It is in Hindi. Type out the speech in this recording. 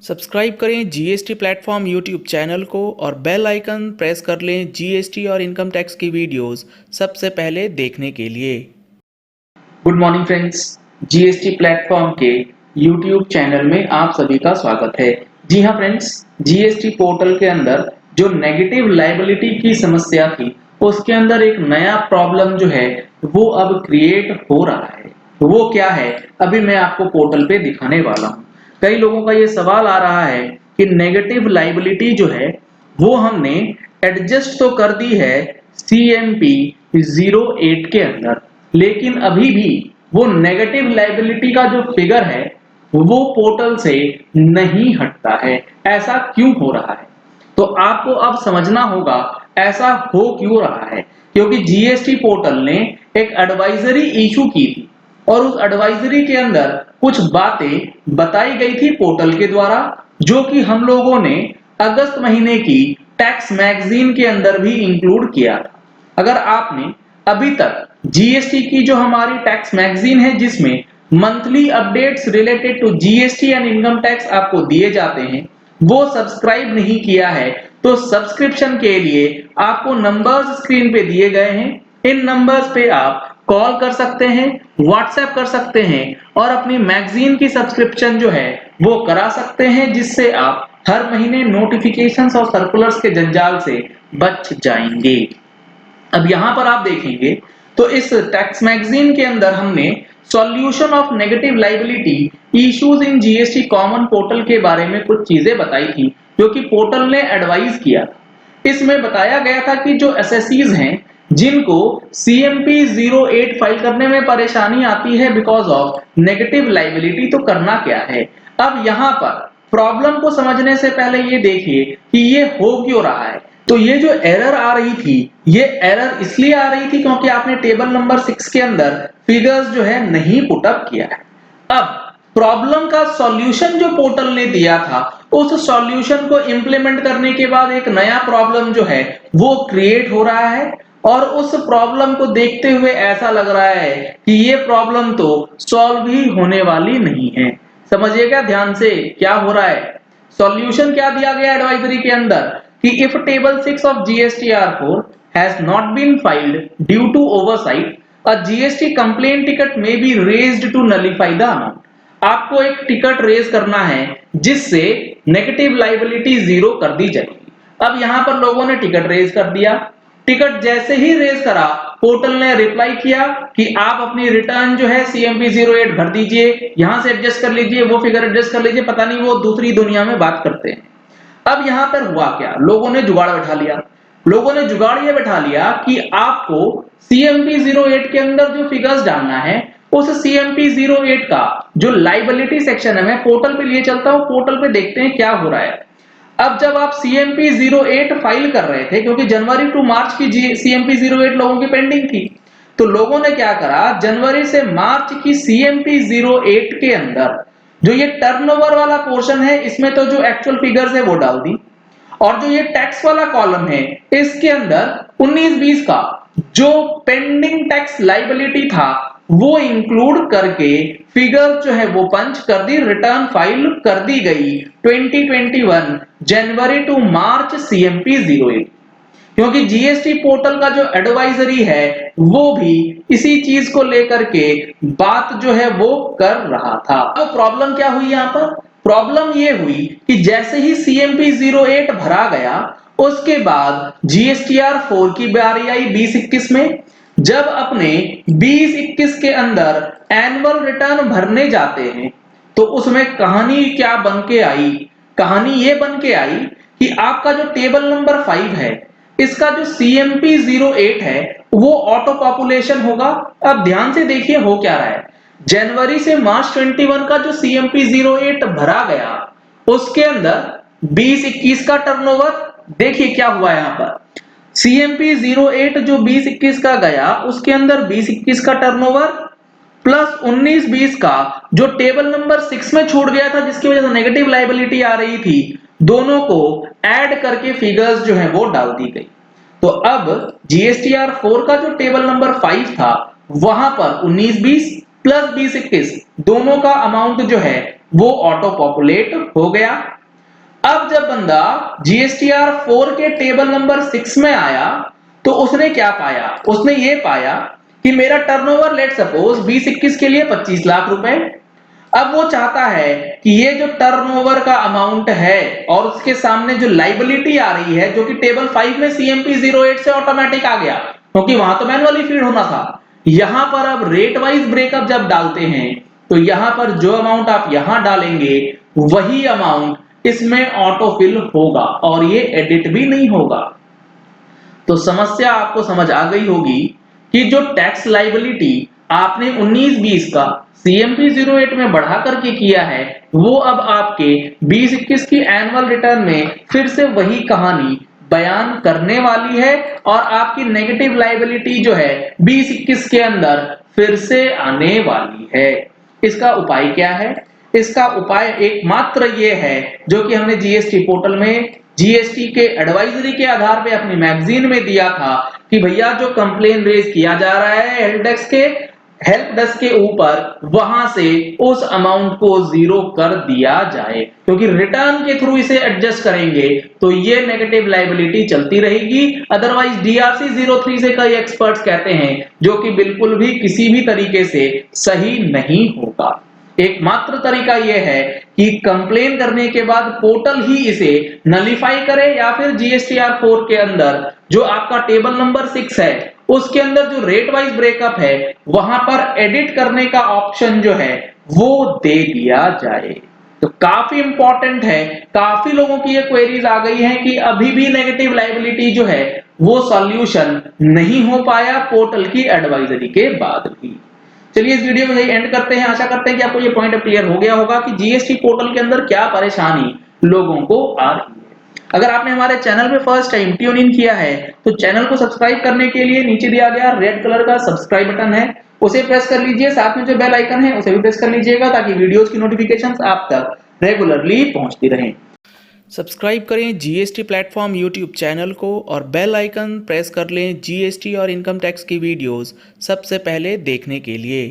सब्सक्राइब करें जीएसटी प्लेटफॉर्म यूट्यूब चैनल को और बेल आइकन प्रेस कर लें जीएसटी और इनकम टैक्स की वीडियोस सबसे पहले देखने के लिए। Good morning friends, GST platform के यूट्यूब चैनल में आप सभी का स्वागत है। जी हाँ फ्रेंड्स, जीएसटी पोर्टल के अंदर जो नेगेटिव लायबिलिटी की समस्या थी उसके अंदर एक नया प्रॉब्लम जो है वो अब क्रिएट हो रहा है। वो क्या है, अभी मैं आपको पोर्टल पे दिखाने वाला हूँ। कई लोगों का ये सवाल आ रहा है कि नेगेटिव लायबिलिटी जो है वो हमने एडजस्ट तो कर दी है CMP 08 के अंदर, लेकिन अभी भी वो नेगेटिव लायबिलिटी का जो फिगर है वो पोर्टल से नहीं हटता है। ऐसा क्यों हो रहा है? तो आपको अब समझना होगा ऐसा हो क्यों रहा है, क्योंकि जीएसटी पोर्टल ने एक एडवाइजरी इशू की थी और उस एडवाइजरी के अंदर कुछ बातें बताई गई थी पोर्टल के द्वारा, जो कि हम लोगों ने अगस्त महीने की टैक्स मैगजीन के अंदर भी इंक्लूड किया था। अगर आपने अभी तक जीएसटी की जो हमारी टैक्स मैगजीन है जिसमें monthly updates related to GST and income tax आपको दिए जाते हैं, वो सब्सक्राइब नहीं किया है तो सब्सक्रिप्शन के लिए आपको नंबर्स स्क्रीन पे दिए गए हैं। इन नंबर्स पे आप कॉल कर सकते हैं, व्हाट्सएप कर सकते हैं और अपनी मैगजीन की सब्सक्रिप्शन जो है वो करा सकते हैं, जिससे आप हर महीने नोटिफिकेशंस और सर्कुलर्स के जंजाल से बच जाएंगे। अब यहां पर आप देखेंगे तो इस टैक्स मैगजीन के अंदर हमने solution of negative liability issues in GST common portal के बारे में कुछ चीजें बताई थी जो कि पोर्टल ने एडवाइज किया था। इसमें बताया गया था कि जो एसएससीज हैं जिनको सीएमपी 08 फाइल करने में परेशानी आती है बिकॉज ऑफ नेगेटिव लायबिलिटी, तो करना क्या है। अब यहां पर प्रॉब्लम को समझने से पहले ये देखिए कि ये हो क्यों रहा है। तो ये जो एरर आ रही थी, ये एरर इसलिए आ रही थी क्योंकि आपने टेबल नंबर 6 के अंदर फिगर्स जो है नहीं पुटअप किया है। अब प्रॉब्लम का सॉल्यूशन जो पोर्टल ने दिया था उस सॉल्यूशन को इंप्लीमेंट करने के बाद एक नया प्रॉब्लम जो है वो क्रिएट हो रहा है और उस प्रॉब्लम को देखते हुए ऐसा लग रहा है कि ये प्रॉब्लम तो सॉल्व ही होने वाली नहीं है। समझिएगा ध्यान से क्या हो रहा है। सॉल्यूशन क्या दिया गया एडवाइजरी के अंदर कि if table 6 of GSTR4 has not been filed due to oversight, a GST complaint ticket may be raised to nullify the amount। आपको एक टिकट रेज करना है जिससे नेगेटिव लायबिलिटी जीरो कर दी जाएगी। अब यहां पर लोगों ने टिकट रेज कर दिया। टिकट जैसे ही रेज करा, पोर्टल ने रिप्लाई किया कि आप अपनी रिटर्न जो है CMP 08 भर दीजिए, यहां से एडजस्ट कर लीजिए, वो फिगर एडजस्ट कर लीजिए, पता नहीं वो दूसरी दुनिया में बात करते हैं। अब यहां पर हुआ क्या, लोगों ने जुगाड़ बैठा लिया। लोगों ने जुगाड़ ये बैठा लिया कि आपको CMP 08 के अंदर जो फिगर्स डालना है उस CMP 08 का जो लायबिलिटी सेक्शन है, मैं पोर्टल पे लिए चलता हूं, पोर्टल पे देखते हैं क्या हो रहा है। अब जब आप CMP 08 फाइल कर रहे थे, क्योंकि जनवरी टू मार्च की CMP 08 लोगों की पेंडिंग थी, तो लोगों ने क्या करा, जनवरी से मार्च की CMP 08 के अंदर जो ये टर्नओवर वाला पोर्शन है इसमें तो जो एक्चुअल फिगर्स है वो डाल दी, और जो ये टैक्स वाला कॉलम है इसके अंदर 19-20 का जो पेंडिंग टैक्स लायबिलिटी था वो इंक्लूड करके फिगर जो है वो पंच कर दी, रिटर्न फाइल कर दी गई 2021 जनवरी टू मार्च CMP 08। क्योंकि जीएसटी पोर्टल का जो एडवाइजरी है वो भी इसी चीज को लेकर के बात जो है वो कर रहा था। अब प्रॉब्लम क्या हुई यहां पर, प्रॉब्लम ये हुई कि जैसे ही CMP 08 भरा गया उसके बाद GSTR4 की बारी आई 2021 में। जब अपने 2021 के अंदर एनुअल रिटर्न भरने जाते हैं तो उसमें कहानी क्या बन के आई, कहानी ये बन के आई कि आपका जो टेबल नंबर 5 है इसका जो CMP 08 है वो ऑटो पॉपुलेशन होगा। अब ध्यान से देखिए हो क्या रहा है, जनवरी से मार्च 21 का जो CMP 08 भरा गया उसके अंदर 2021 का टर्नओवर देखिए क्या हुआ यहां पर। CMP 08 जो 2021 का गया उसके अंदर 2021 का टर्नओवर प्लस 19-20 का जो टेबल नंबर 6 में छूट गया था जिसकी वजह से नेगेटिव लायबिलिटी आ रही थी, दोनों को ऐड करके फिगर्स जो है वो डाल दी गई। तो अब GSTR4 का जो टेबल नंबर 5 था वहां पर 19-20 प्लस 20-21 दोनों का अमाउंट जो है वो ऑटो पॉपुलेट हो गया। अब जब बंदा जीएसटीआर 4 के टेबल नंबर 6 में आया तो उसने क्या पाया, उसने ये पाया कि मेरा टर्नओवर लेट सपोज 2021 के लिए 25 लाख रुपए। अब वो चाहता है कि ये जो टर्नओवर का अमाउंट है और उसके सामने जो लाइबिलिटी आ रही है, जो कि टेबल 5 में सीएमपी 08 से ऑटोमेटिक आ गया क्योंकि वहां तो मैनुअली फीड होना था। यहां पर अब रेट वाइज ब्रेकअप जब डालते हैं तो यहां पर जो अमाउंट आप यहां डालेंगे वही अमाउंट इसमें ऑटोफिल होगा और ये एडिट भी नहीं होगा। तो समस्या आपको समझ आ गई होगी कि जो टैक्स लाइबिलिटी आपने 19-20 का सीएमपी 08 में बढ़ा करके किया है वो अब आपके 20-21 की एनुअल रिटर्न में फिर से वही कहानी बयान करने वाली है और आपकी नेगेटिव लाइबिलिटी जो है 20-21 के अंदर फिर से आने वाली है। इसका उपाय क्या है? इसका उपाय एकमात्र ये है जो कि हमने जीएसटी पोर्टल में जीएसटी के एडवाइजरी के आधार पे अपनी मैगजीन में दिया था कि भैया जो कंप्लेन रेज किया जा रहा है हेल्प डेस्क के ऊपर, वहां से उस अमाउंट को जीरो कर दिया जाए क्योंकि रिटर्न के थ्रू इसे एडजस्ट करेंगे तो ये नेगेटिव लाइबिलिटी चलती रहेगी। अदरवाइज डीआरसी 03 से कई एक्सपर्ट्स कहते हैं जो कि बिल्कुल भी किसी भी तरीके से सही नहीं होगा। एकमात्र तरीका यह है कि कंप्लेन करने के बाद पोर्टल ही इसे नलिफाई करे या फिर जीएसटीआर 4 के अंदर जो आपका टेबल नंबर 6 है उसके अंदर जो रेट वाइज ब्रेकअप है वहां पर एडिट करने का ऑप्शन जो है वो दे दिया जाए। तो काफी इंपॉर्टेंट है, काफी लोगों की ये क्वेरीज आ गई हैं कि अभी भी नेगेटिव लाइबिलिटी जो है वो सॉल्यूशन नहीं हो पाया पोर्टल की एडवाइजरी के बाद भी। चलिए इस वीडियो में यही एंड करते हैं। आशा करते हैं कि आपको ये पॉइंट क्लियर हो गया होगा कि जीएसटी पोर्टल के अंदर क्या परेशानी लोगों को आ रही है। अगर आपने हमारे चैनल पे फर्स्ट टाइम ट्यून इन किया है तो चैनल को सब्सक्राइब करने के लिए नीचे दिया गया रेड कलर का सब्सक्राइब बटन है उसे प्रेस कर लीजिए, साथ में जो बेल आइकन है उसे भी प्रेस कर लीजिएगा ताकि वीडियोस की नोटिफिकेशंस आप तक रेगुलरली पहुंचती रहें। सब्सक्राइब करें जीएसटी प्लेटफॉर्म यूट्यूब चैनल को और बेल आइकन प्रेस कर लें जीएसटी और इनकम टैक्स की वीडियोस सबसे पहले देखने के लिए।